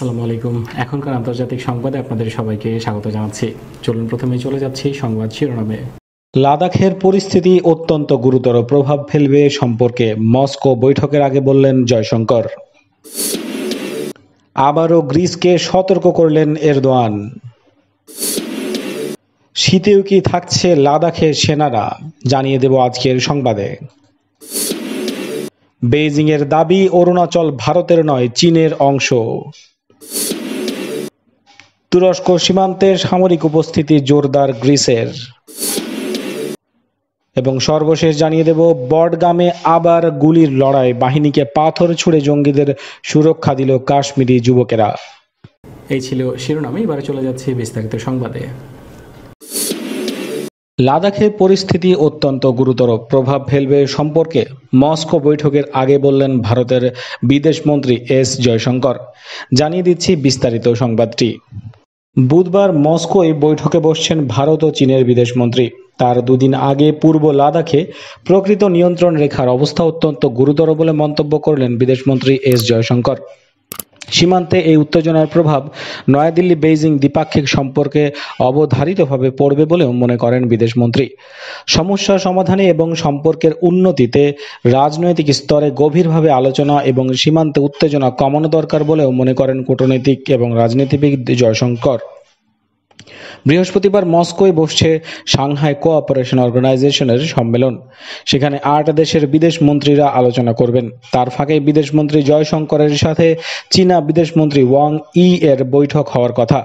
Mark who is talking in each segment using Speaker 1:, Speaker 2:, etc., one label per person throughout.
Speaker 1: আসসালামু আলাইকুম। এখনকার আন্তর্জাতিক সংবাদে আপনাদের সবাইকে স্বাগত জানাচ্ছি। চলুন প্রথমে চলে যাচ্ছি সংবাদ শিরোনামে। লাদাখের পরিস্থিতি অত্যন্ত গুরুতর, প্রভাব ফেলবে সম্পর্কে মস্কো বৈঠকের আগে বললেন জয়শঙ্কর। আবারও গ্রিসকে সতর্ক করলেন এরদোয়ান। শীতেও কি থাকছে লাদাখের সেনারা, জানিয়ে দেব আজকের সংবাদে। বেইজিংয়ের দাবি অরুণাচল ভারতের নয় চীনের অংশ। তুরস্ক সীমান্তে সামরিক উপস্থিতি জোরদার গ্রিসের। এবং সর্বশেষ জানিয়ে দেব বডগামে আবার গুলির লড়াই, বাহিনীকে পাথর ছুঁড়ে জঙ্গিদের সুরক্ষা দিল কাশ্মীরি যুবকেরা। এই ছিল শিরোনাম, এবারে চলে যাচ্ছে বিস্তারিত সংবাদে। লাদাখের পরিস্থিতি অত্যন্ত গুরুতর, প্রভাব ফেলবে সম্পর্কে মস্কো বৈঠকের আগে বললেন ভারতের বিদেশমন্ত্রী এস জয়শঙ্কর। জানিয়ে দিচ্ছি বিস্তারিত সংবাদটি। বুধবার মস্কোয় বৈঠকে বসছেন ভারত ও চীনের বিদেশমন্ত্রী। তার দুদিন আগে পূর্ব লাদাখে প্রকৃত নিয়ন্ত্রণ রেখার অবস্থা অত্যন্ত গুরুতর বলে মন্তব্য করলেন বিদেশমন্ত্রী এস জয়শঙ্কর। সীমান্তে এই উত্তেজনার প্রভাব নয়াদিল্লি বেইজিং দ্বিপাক্ষিক সম্পর্কে অবধারিতভাবে পড়বে বলেও মনে করেন বিদেশমন্ত্রী। সমস্যা সমাধানে এবং সম্পর্কের উন্নতিতে রাজনৈতিক স্তরে গভীরভাবে আলোচনা এবং সীমান্তে উত্তেজনা কমানো দরকার বলেও মনে করেন কূটনৈতিক এবং রাজনীতিবিদ জয়শঙ্কর। বৃহস্পতিবার মস্কোয় বসছে সাংহাই কোঅপারেশন অর্গানাইজেশনের সম্মেলন। সেখানে ৮ দেশের বিদেশ মন্ত্রীরা আলোচনা করবেন। তার ফাঁকে বিদেশমন্ত্রী জয়শঙ্করের সাথে চীনা বিদেশমন্ত্রী ওয়াং ই এর বৈঠক হওয়ার কথা।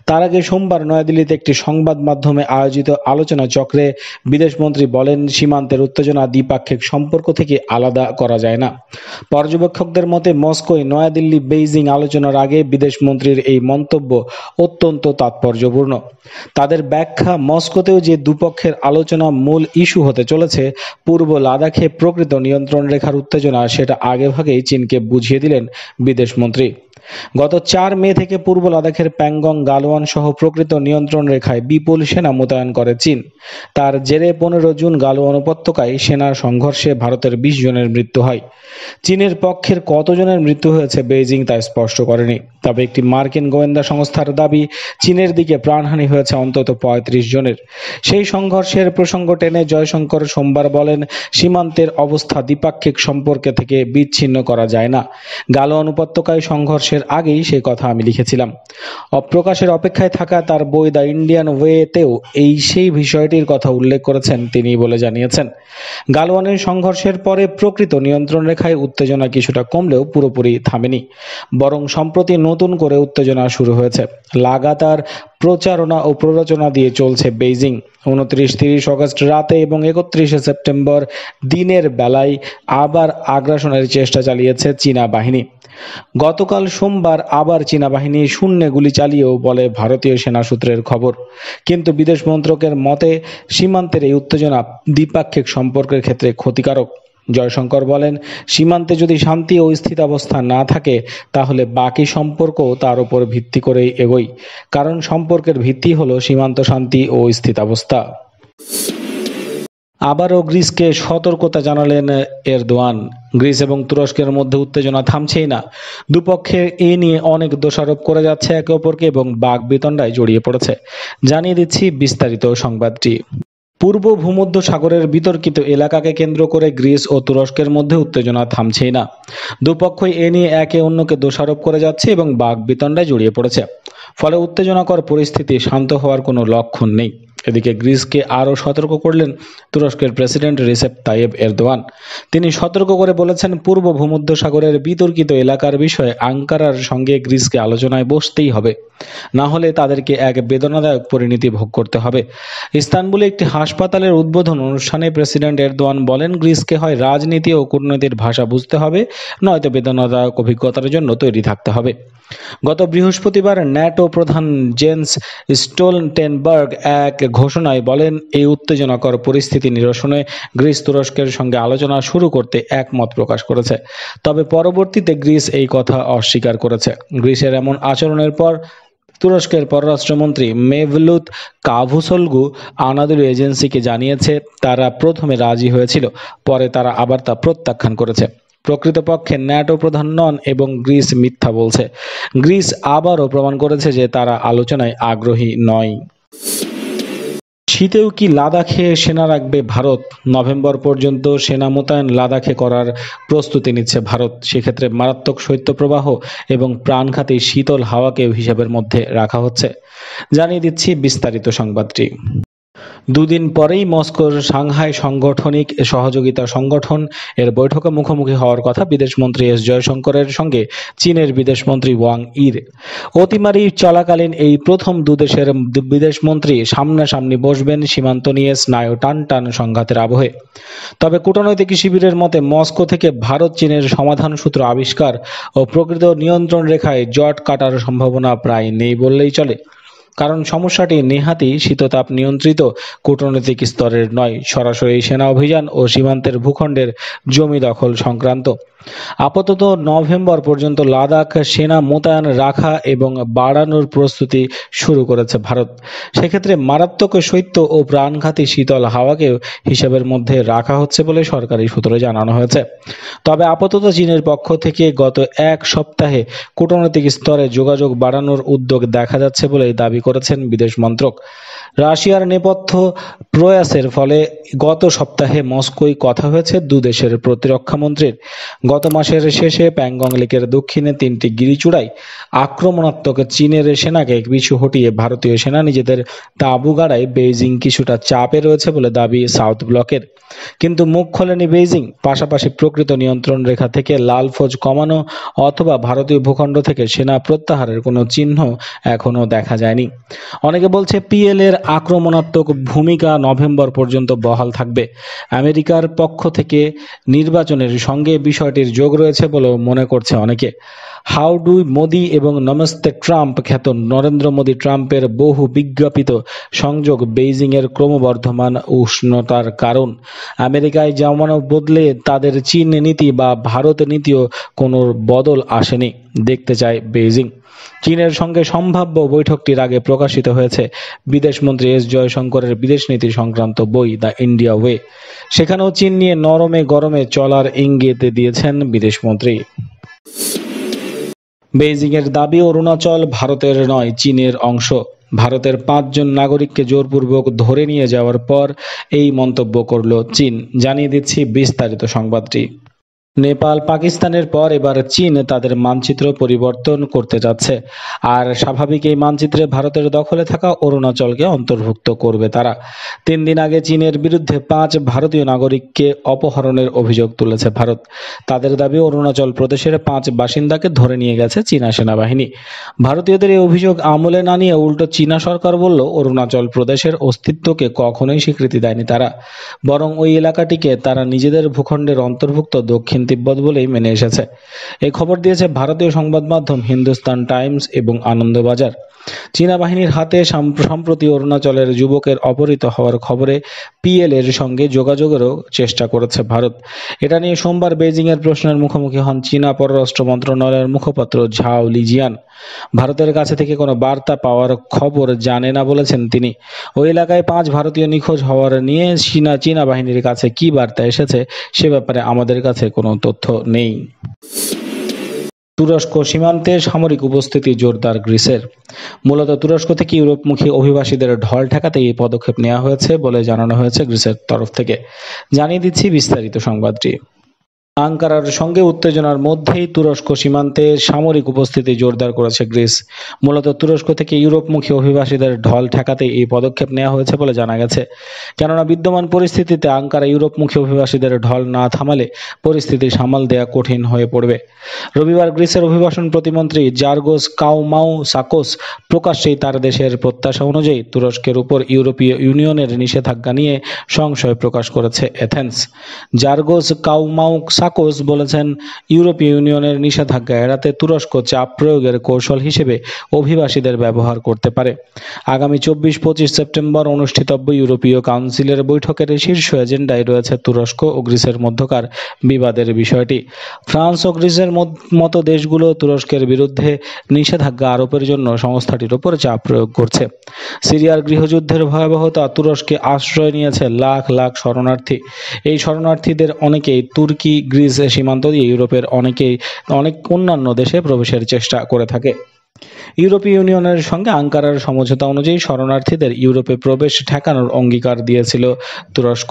Speaker 1: তার আগে সোমবার নয়াদিল্লিতে একটি সংবাদ মাধ্যমে আয়োজিত আলোচনা চক্রে বিদেশমন্ত্রী বলেন, সীমান্তের উত্তেজনা দ্বিপাক্ষিক সম্পর্ক থেকে আলাদা করা যায় না। পর্যবেক্ষকদের মতে মস্কোয় নয়াদিল্লি বেইজিং আলোচনার আগে বিদেশমন্ত্রীর এই মন্তব্য অত্যন্ত তাৎপর্যপূর্ণ। তাদের ব্যাখ্যা, মস্কোতেও যে দুপক্ষের আলোচনা মূল ইস্যু হতে চলেছে পূর্ব লাদাখে প্রকৃত নিয়ন্ত্রণ রেখার উত্তেজনা, সেটা আগেভাগেই চীনকে বুঝিয়ে দিলেন বিদেশমন্ত্রী। গত ৪ মে থেকে পূর্ব লাদাখের প্যাংগং গালওয়ান সহ প্রকৃত নিয়ন্ত্রণ রেখায় বিপুল সেনা মোতায়েন করে চীন। তার জেরে ১৫ জুন গালওয়ান উপত্যকায় সেনার সংঘর্ষে ভারতের ২০ জনের মৃত্যু হয়। চীনের পক্ষের কতজনের মৃত্যু হয়েছে বেইজিং তা স্পষ্ট করেনি, তবে একটি মার্কিন গোয়েন্দা সংস্থার দাবি চীনের দিকে প্রাণহানি হয়েছে অন্তত ৩৫ জনের। সেই সংঘর্ষের প্রসঙ্গ টেনে জয়শঙ্কর সোমবার বলেন, সীমান্তের অবস্থা দ্বিপাক্ষিক সম্পর্কে থেকে বিচ্ছিন্ন করা যায় না। গালওয়ান উপত্যকায় সংঘর্ষের আগেই সেই কথা আমি লিখেছিলাম। অপ্রকাশের অপেক্ষায় থাকা তার বই দ্য ইন্ডিয়ান ওয়েতেও সেই বিষয়টির কথা উল্লেখ করেছেন তিনি বলে জানিয়েছেন। গালওয়ানের সংঘর্ষের পরে প্রকৃত নিয়ন্ত্রণ রেখায় উত্তেজনা কিছুটা কমলেও পুরোপুরি থামেনি, বরং সম্প্রতি নতুন করে উত্তেজনা শুরু হয়েছে। লাগাতার প্রচারণা ও প্ররোচনা দিয়ে চলছে বেইজিং। ২৯-৩০ আগস্ট রাতে এবং ৩১শে সেপ্টেম্বর দিনের বেলায় আবার আগ্রাসনের চেষ্টা চালিয়েছে চীনা বাহিনী। গতকাল সোমবার আবার চীনা বাহিনী শূন্যে গুলি চালিয়েও বলে ভারতীয় সেনা সূত্রের খবর। কিন্তু বিদেশ মন্ত্রকের মতে সীমান্তের এই উত্তেজনা দ্বিপাক্ষিক সম্পর্কের ক্ষেত্রে ক্ষতিকারক। জয়শঙ্কর বলেন, সীমান্তে যদি শান্তি ও স্থিতাবস্থা না থাকে তাহলে বাকি সম্পর্কও তার উপর ভিত্তি করেই এগোয়, কারণ সম্পর্কের ভিত্তি হলো সীমান্ত শান্তি ও স্থিতাবস্থা। আবারও গ্রিসকে সতর্কতা জানালেন এরদোয়ান। গ্রিস এবং তুরস্কের মধ্যে উত্তেজনা থামছেই না। দুপক্ষের এ নিয়ে অনেক দোষারোপ করে যাচ্ছে একে অপরকে এবং বাকবিতণ্ডায় জড়িয়ে পড়েছে। জানিয়ে দিচ্ছি বিস্তারিত সংবাদটি। পূর্ব ভূমধ্য সাগরের বিতর্কিত এলাকাকে কেন্দ্র করে গ্রিস ও তুরস্কের মধ্যে উত্তেজনা থামছেই না। দুপক্ষই এ নিয়ে একে অন্যকে দোষারোপ করে যাচ্ছে এবং বাকবিতণ্ডায় জড়িয়ে পড়েছে। ফলে উত্তেজনাকর পরিস্থিতি শান্ত হওয়ার কোনো লক্ষণ নেই। এদিকে গ্রিসকে আরও সতর্ক করলেন তুরস্কের প্রেসিডেন্ট রিসেপ তাইয়েব এরদোয়ান। তিনি সতর্ক করে বলেছেন, পূর্ব ভূমধ্যসাগরের বিতর্কিত এলাকার বিষয়ে আঙ্কারার সঙ্গে গ্রিসকে আলোচনায় বসতেই হবে, না হলে তাদেরকে এক বেদনাদায়ক পরিণতি ভোগ করতে হবে। ইস্তানবুলে একটি হাসপাতালের উদ্বোধন অনুষ্ঠানে প্রেসিডেন্ট এরদোয়ান বলেন, গ্রিসকে হয় রাজনীতি ও কূটনীতির ভাষা বুঝতে হবে, নয়তো বেদনাদায়ক অভিজ্ঞতার জন্য তৈরি থাকতে হবে। গত বৃহস্পতিবার ন্যাটো প্রধান জেন্স স্টোলটেনবার্গ এক ঘোষণায় বলেন, এই উত্তেজনাকর পরিস্থিতি নিরসনে গ্রিস তুরস্কের সঙ্গে আলোচনা শুরু করতে একমত প্রকাশ করেছে। তবে পরবর্তীতে গ্রিস এই কথা অস্বীকার করেছে। গ্রিসের এমন আচরণের পর তুরস্কের পররাষ্ট্রমন্ত্রী মেভলুত কাভুসোগলু আনাদোলু এজেন্সিকে জানিয়েছে, তারা প্রথমে রাজি হয়েছিল, পরে তারা আবার তা প্রত্যাখ্যান করেছে। প্রকৃতপক্ষে ন্যাটো প্রধান নন এবং গ্রিস মিথ্যা বলছে। গ্রিস আবারও প্রমাণ করেছে যে তারা আলোচনায় আগ্রহী নয়। শীতেও কি লাদাখে সেনা রাখবে ভারত? নভেম্বর পর্যন্ত সেনা মোতায়েন লাদাখে করার প্রস্তুতি নিচ্ছে ভারত। সেক্ষেত্রে মারাত্মক শৈত্যপ্রবাহ এবং প্রাণঘাতী শীতল হাওয়াকেও হিসাবের মধ্যে রাখা হচ্ছে। জানিয়ে দিচ্ছি বিস্তারিত সংবাদটি। দুদিন পরেই মস্কোর সাংহাই সাংগঠনিক সহযোগিতা সংগঠন এর বৈঠকে মুখোমুখি হওয়ার কথা বিদেশমন্ত্রী এস জয়শঙ্করের সঙ্গে চীনের বিদেশমন্ত্রী ওয়াং ইর। অতিমারি চলাকালীন এই প্রথম দুদেশের বিদেশমন্ত্রী সামনাসামনি বসবেন সীমান্ত নিয়ে স্নায়ু টানটান সংঘাতের আবহে। তবে কূটনৈতিক শিবিরের মতে মস্কো থেকে ভারত চীনের সমাধান সূত্র আবিষ্কার ও প্রকৃত নিয়ন্ত্রণ রেখায় জট কাটার সম্ভাবনা প্রায় নেই বললেই চলে। কারণ সমস্যাটি নেহাতি শীততাপ নিয়ন্ত্রিত কূটনৈতিক স্তরের নয়, সরাসরি সেনা অভিযান ও সীমান্তের ভূখণ্ডের জমি দখল সংক্রান্ত। আপাতত নভেম্বর পর্যন্ত লাদাখ সেনা মোতায়েন রাখা এবং বাড়ানোর প্রস্তুতি শুরু করেছে ভারত। সেক্ষেত্রে মারাত্মক শৈত্য ও প্রাণঘাতী শীতল হাওয়াকেও হিসাবের মধ্যে রাখা হচ্ছে বলে সরকারি সূত্রে জানানো হয়েছে। তবে আপাতত চীনের পক্ষ থেকে গত এক সপ্তাহে কূটনৈতিক স্তরে যোগাযোগ বাড়ানোর উদ্যোগ দেখা যাচ্ছে বলে দাবি করেছেন বিদেশ মন্ত্রক। রাশিয়ার নেপথ্য প্রয়াসের ফলে গত সপ্তাহে মস্কোয় কথা হয়েছে দুদেশের প্রতিরক্ষা মন্ত্রীর। গত মাসের শেষে প্যাংগং লেকের দক্ষিণে 3টি গিরিচূড়ায় আক্রমণাত্মক চীনের সেনাকে পিছু হটিয়ে ভারতীয় সেনা নিজেদের তাঁবু গাড়ায় বেইজিং কিছুটা চাপে রয়েছে বলে দাবি সাউথ ব্লকের। কিন্তু মুখ খোলেনি বেইজিং। পাশাপাশি প্রকৃত নিয়ন্ত্রণ রেখা থেকে লাল ফৌজ কমানো অথবা ভারতীয় ভূখণ্ড থেকে সেনা প্রত্যাহারের কোনো চিহ্ন এখনও দেখা যায়নি। অনেকে বলছে পিএল এর আক্রমণাত্মক ভূমিকা নভেম্বর পর্যন্ত বহাল থাকবে। আমেরিকার পক্ষ থেকে নির্বাচনের সঙ্গে বিষয়টির যোগ রয়েছে বলেও মনে করছে অনেকে। হাউ ডু মোদি এবং নমস্তে ট্রাম্প খ্যাত নরেন্দ্র মোদি ট্রাম্পের বহু বিজ্ঞাপিত সংযোগ বেইজিংয়ের ক্রমবর্ধমান উষ্ণতার কারণ। আমেরিকায় যেমন বদলে তাদের চীন নীতি বা ভারত নীতিও কোনো বদল আসেনি দেখতে চায় বেইজিং। চীনের সঙ্গে সম্ভাব্য বৈঠকটির আগে প্রকাশিত হয়েছে বিদেশমন্ত্রী এস জয়শঙ্করের বিদেশ নীতি সংক্রান্ত বই দ্য ইন্ডিয়া ওয়ে। সেখানেও চীন নিয়ে নরমে গরমে চলার ইঙ্গিত দিয়েছেন বিদেশমন্ত্রী। বেইজিংয়ের দাবি অরুণাচল ভারতের নয়, চীনের অংশ। ভারতের 5 জন নাগরিককে জোরপূর্বক ধরে নিয়ে যাওয়ার পর এই মন্তব্য করল চীন। জানিয়ে দিচ্ছি বিস্তারিত সংবাদটি। নেপাল পাকিস্তানের পর এবার চীন তাদের মানচিত্র পরিবর্তন করতে যাচ্ছে। আর স্বাভাবিক এই মানচিত্রে ভারতের দখলে থাকা অরুণাচলকে অন্তর্ভুক্ত করবে তারা। 3 দিন আগে চীনের বিরুদ্ধে 5 ভারতীয় নাগরিককে অপহরণের অভিযোগ তুলেছে ভারত। তাদের দাবি অরুণাচল প্রদেশের 5 বাসিন্দাকে ধরে নিয়ে গেছে চীনা সেনাবাহিনী। ভারতীয়দের এই অভিযোগ আমলে না নিয়ে উল্টো চীনা সরকার বলল অরুণাচল প্রদেশের অস্তিত্বকে কখনোই স্বীকৃতি দেয়নি তারা, বরং ওই এলাকাটিকে তারা নিজেদের ভূখণ্ডের অন্তর্ভুক্ত দক্ষিণ তিব্বত বলেই মেনে এসেছে। এই খবর দিয়েছে ভারতীয় সংবাদ মাধ্যম হিন্দুস্তান টাইমস এবং আনন্দবাজার। চীনা বাহিনীর হাতে সম্প্রতি অরুণাচলের যুবকের অপহৃত হওয়ার খবরে পিএল এর সঙ্গে যোগাযোগেরও চেষ্টা করেছে ভারত। এটা নিয়ে সোমবার বেইজিং এর প্রশ্নের মুখোমুখি হন চীনা পররাষ্ট্র মন্ত্রণালয়ের মুখপাত্র ঝাও লিজিয়ান। ভারতের কাছে থেকে কোনো বার্তা পাওয়ার খবর জানে না বলেছেন তিনি। ওই এলাকায় 5 ভারতীয় নিখোঁজ হওয়ার নিয়ে চীনা বাহিনীর কাছে কি বার্তা এসেছে সে ব্যাপারে আমাদের কাছে কোনো তথ্য নেই। তুরস্ক সীমান্তে সামরিক উপস্থিতি জোরদার গ্রিসের। মূলত তুরস্ক থেকে ইউরোপমুখী অভিবাসীদের ঢল ঠেকাতে এই পদক্ষেপ নেওয়া হয়েছে বলে জানানো হয়েছে গ্রিসের তরফ থেকে। জানিয়ে দিচ্ছি বিস্তারিত সংবাদটি। আঙ্কারার সঙ্গে উত্তেজনার মধ্যেই তুরস্ক সীমান্তে সামরিক উপস্থিতি জোরদার করেছে গ্রিস। মূলত তুরস্ক থেকে ইউরোপমুখী অভিবাসীদের ঢল ঠেকাতে এই পদক্ষেপ নেওয়া হয়েছে বলে জানা গেছে। কেননা বিদ্যমান পরিস্থিতিতে আঙ্কারা ইউরোপমুখী অভিবাসীদের ঢল না থামালে পরিস্থিতি সামাল দেওয়া কঠিন হয়ে পড়বে। রবিবার গ্রিসের অভিবাসন প্রতিমন্ত্রী জার্গোস কাউমাউসাকোস প্রকাশ্যেই তার দেশের প্রত্যাশা অনুযায়ী তুরস্কের উপর ইউরোপীয় ইউনিয়নের নিষেধাজ্ঞা নিয়ে সংশয় প্রকাশ করেছে এথেন্স। জার্গোস কাউমাউসাকোস বলেছেন, ইউরোপীয় ইউনিয়নের নিষেধাজ্ঞা এড়াতে তুরস্ক চাপ প্রয়োগের কৌশল হিসেবে অভিবাসীদের ব্যবহার করতে পারে। আগামী 24-25 সেপ্টেম্বর অনুষ্ঠিতব্য ইউরোপীয় কাউন্সিলের বৈঠকের শীর্ষ এজেন্ডায় রয়েছে তুরস্ক ও গ্রিসের মধ্যকার বিবাদের বিষয়টি। ফ্রান্স ও গ্রিসের মতো দেশগুলো তুরস্কের বিরুদ্ধে নিষেধাজ্ঞা আরোপের জন্য সংস্থাটির উপর চাপ প্রয়োগ করছে। সিরিয়ার গৃহযুদ্ধের ভয়াবহতা তুরস্কে আশ্রয় নিয়েছে লাখ লাখ শরণার্থী। এই শরণার্থীদের অনেকেই তুর্কি, গ্রিস সীমান্ত দিয়ে ইউরোপের অনেক অন্যান্য দেশে প্রবেশের চেষ্টা করে থাকে। ইউরোপীয় ইউনিয়নের সঙ্গে আঙ্কারার সমঝোতা অনুযায়ী শরণার্থীদের ইউরোপে প্রবেশ ঠেকানোর অঙ্গীকার দিয়েছিল তুরস্ক।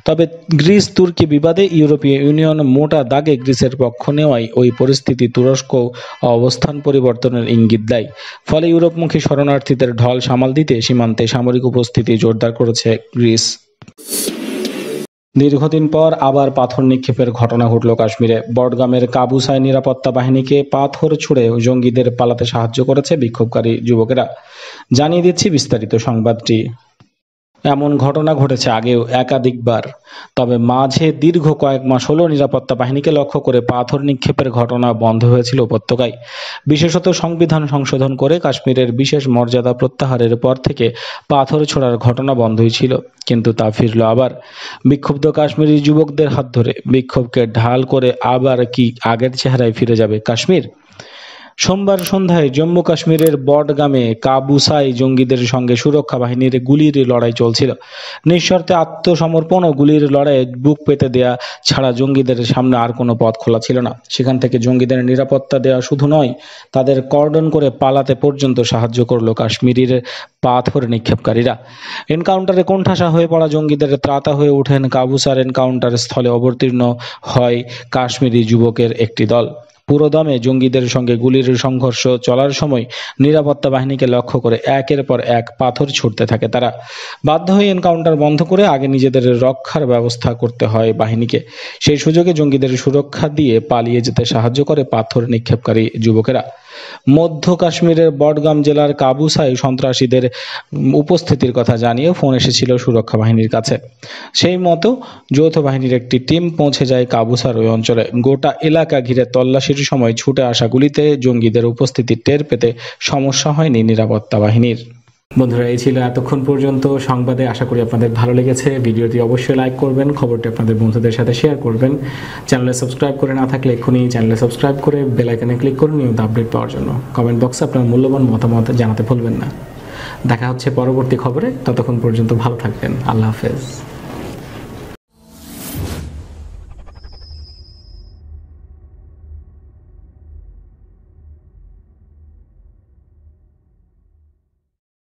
Speaker 1: তবে গ্রিস তুর্কি বিবাদে ইউরোপীয় ইউনিয়ন মোটা দাগে গ্রিসের পক্ষ নেওয়ায় ওই পরিস্থিতি তুরস্ক অবস্থান পরিবর্তনের ইঙ্গিত দেয়। ফলে ইউরোপমুখী শরণার্থীদের ঢল সামাল দিতে সীমান্তে সামরিক উপস্থিতি জোরদার করেছে গ্রিস। দীর্ঘদিন পর আবার পাথর নিক্ষেপের ঘটনা ঘটল কাশ্মীরে। বডগামের কাবুসায় নিরাপত্তা বাহিনীকে পাথর ছুঁড়ে জঙ্গিদের পালাতে সাহায্য করেছে বিক্ষোভকারী যুবকেরা। জানিয়ে দিচ্ছি বিস্তারিত সংবাদটি। এমন ঘটনা ঘটেছে আগেও একাধিকবার, তবে মাঝে দীর্ঘ কয়েক মাস হলো নিরাপত্তা বাহিনীকে লক্ষ্য করে পাথর নিক্ষেপের ঘটনা বন্ধ হয়েছিল উপত্যকায়। বিশেষত সংবিধান সংশোধন করে কাশ্মীরের বিশেষ মর্যাদা প্রত্যাহারের পর থেকে পাথর ছোড়ার ঘটনা বন্ধই ছিল, কিন্তু তা ফিরল আবার। বিক্ষুব্ধ কাশ্মীরি যুবকদের হাত ধরে বিক্ষোভকে ঢাল করে আবার কি আগের চেহারায় ফিরে যাবে কাশ্মীর? সোমবার সন্ধ্যায় জম্মু কাশ্মীরের বডগামে কাবুসাই জঙ্গিদের সঙ্গে সুরক্ষা বাহিনীর গুলির লড়াই চলছিল। নিঃশর্তে আত্মসমর্পণ ও গুলির লড়াইয়ে বুক পেতে দেয়া ছাড়া জঙ্গিদের সামনে আর কোনো পথ খোলা ছিল না। সেখান থেকে জঙ্গিদের নিরাপত্তা দেওয়া শুধু নয়, তাদের কর্ডন করে পালাতে পর্যন্ত সাহায্য করল কাশ্মীরের পাথর নিক্ষেপকারীরা। এনকাউন্টারে কোণঠাসা হয়ে পড়া জঙ্গিদের ত্রাতা হয়ে ওঠেন কাবুসার এনকাউন্টার স্থলে অবতীর্ণ হয় কাশ্মীরি যুবকের একটি দল। পুরোদমে জঙ্গিদের সঙ্গে গুলির সংঘর্ষ চলার সময় নিরাপত্তা বাহিনীকে লক্ষ্য করে একের পর এক পাথর ছুড়তে থাকে তারা। বাধ্য হয়ে এনকাউন্টার বন্ধ করে আগে নিজেদের রক্ষার ব্যবস্থা করতে হয় বাহিনীকে। সেই সুযোগে জঙ্গিদের সুরক্ষা দিয়ে পালিয়ে যেতে সাহায্য করে পাথর নিক্ষেপকারী যুবকেরা। মধ্য কাশ্মীরের বডগাম জেলার কাবুসায় সন্ত্রাসীদের উপস্থিতির কথা জানিয়ে ফোন এসেছিল সুরক্ষা বাহিনীর কাছে। সেই মতো যৌথ বাহিনীর একটি টিম পৌঁছে যায় কাবুসার ওই অঞ্চলে। গোটা এলাকা ঘিরে তল্লাশির সময় ছুটে আসা গুলিতে জঙ্গিদের উপস্থিতি টের পেতে সমস্যা হয়নি নিরাপত্তা বাহিনীর। বন্ধুরা, এই ছিল এতক্ষণ পর্যন্ত সংবাদে। আশা করি আপনাদের ভালো লেগেছে। ভিডিওটি অবশ্যই লাইক করবেন, খবরটি আপনাদের বন্ধুদের সাথে শেয়ার করবেন। চ্যানেলে সাবস্ক্রাইব করে না থাকলে এক্ষুনি চ্যানেলে সাবস্ক্রাইব করে বেল আইকনে ক্লিক করুন নিয়মিত আপডেট পাওয়ার জন্য। কমেন্ট বক্সে আপনার মূল্যবান মতামত জানাতে ভুলবেন না। দেখা হচ্ছে পরবর্তী খবরে। ততক্ষণ পর্যন্ত ভালো থাকবেন। আল্লাহ হাফেজ।